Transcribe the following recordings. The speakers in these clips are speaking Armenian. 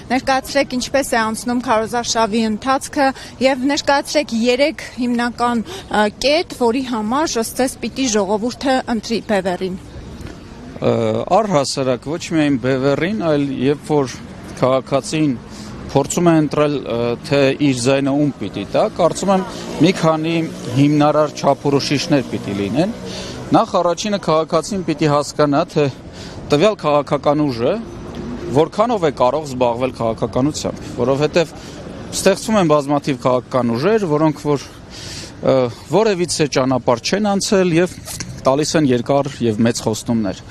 Ներկայացրեք ինչպես է անցնում քարոզարշավի ընթացքը եւ ներկայացրեք 3 հիմնական կետ, որի համար ըստ ձեզ պիտի ժողովուրդը ընտրի Բևեռին։ Առհասարակ ոչ միայն Բևեռին, այլ երբ որ քաղաքացին փորձում է ընտրել թե իր ձայնը ում պիտի տա, կարծում եմ մի քանի հիմնարար չափորոշիչներ պիտի լինեն։ Նախ առաջինը քաղաքացին պիտի հասկանա, թե տվյալ քաղաքական ուժը որքանով է կարող զբաղվել քաղաքականությամբ, որովհետև ստեղծվում են բազմաթիվ քաղաքական ուժեր, որոնք որ որևիցե ճանապարհ չեն անցել եւ տալիս են երկար եւ մեծ խոստումներ։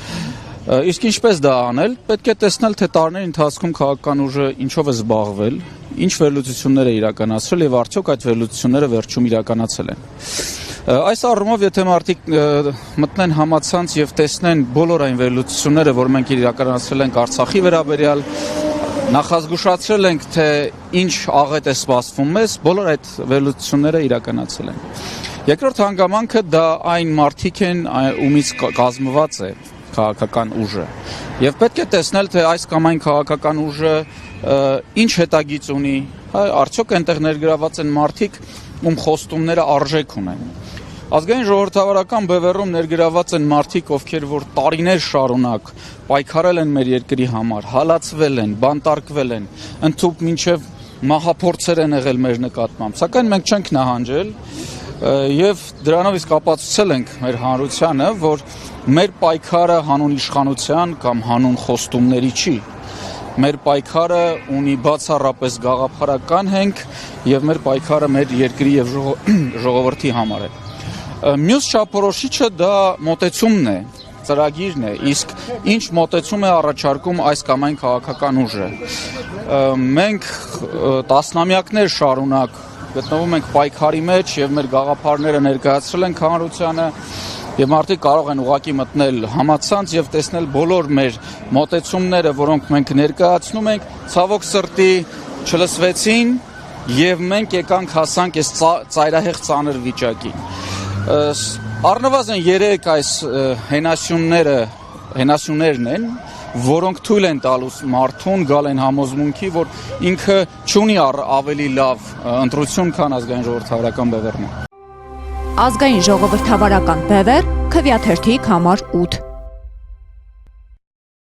Իսկ ինչպես դա անել, պետք է տեսնել, թե տարիների ընթացքում քաղաքական ուժը ինչով է զբաղվել, ինչ վերլուծություններ է իրականացրել եւ արդյոք այդ վերլուծությունները վերջում իրականացել են։ Այս առումով, եթե մարդիկ մտնեն համացանց եւ տեսնեն բոլոր այն վերլուծությունները, որ մենք իրականացրել ենք Արցախի վերաբերյալ, նախազգուշացրել ենք, թե ինչ աղետ է սպասվում մեզ, բոլոր այդ վերլուծությունները իրականացել են։ Երկրորդ հանգամանքը դա այն մարդիկ են, ումից կազմված է քաղաքական ուժը։ Եվ պետք է տեսնել, թե այս կամ այն քաղաքական ուժը ինչ հետագիծ ունի, արդյոք այնտեղ ներգրաված են մարդիկ, ում խոստումները արժեք ունեն։ Ազգային ժողովրդավարական Բևեռում ներգրաված են մարդիկ, ովքեր որ տարիներ շարունակ պայքարել են մեր երկրի համար, հալածվել են, բանտարկվել են, ընդհուպ մինչև մահափորձեր են եղել մեր նկատմամբ, սակայն մենք չենք նահանջել եւ դրանով իսկ ապացուցել ենք մեր հանրությանը, որ մեր պայքարը հանուն իշխանության կամ հանուն խոստումների չի։ Մեր պայքարը ունի բացառապես գաղափարական հենք եւ մեր պայքարը մեր երկրի եւ ժողովրդի համար է։ Մյուս չափորոշիչը դա մոտեցումն է, ծրագիրն է, իսկ ինչ մոտեցում է առաջարկում այս կամ այն քաղաքական ուժը։ Մենք տասնամյակներ շարունակ գտնվում ենք պայքարի մեջ եւ մեր գաղափարները ներկայացրել ենք հանրությանը եւ մարդիկ կարող են ուղղակի մտնել համացանց եւ տեսնել բոլոր մեր մոտեցումները, որոնք մենք ներկայացնում ենք, ցավոք սրտի չլսվեցին եւ մենք եկանք հասանք այս ծայրահեղ ծանր վիճակին։ Առնվազն 3 այս հենասյուներն են, որոնք թույլ են տալուս մարդուն գալ են համոզմունքի, որ ինքը չունի ավելի լավ ընտրություն, քան ազգային ժողովրդավարական Բևեռն է։ Ազգային ժողովրդավարական Բևեռ, Քվեաթերթիկ համար 8։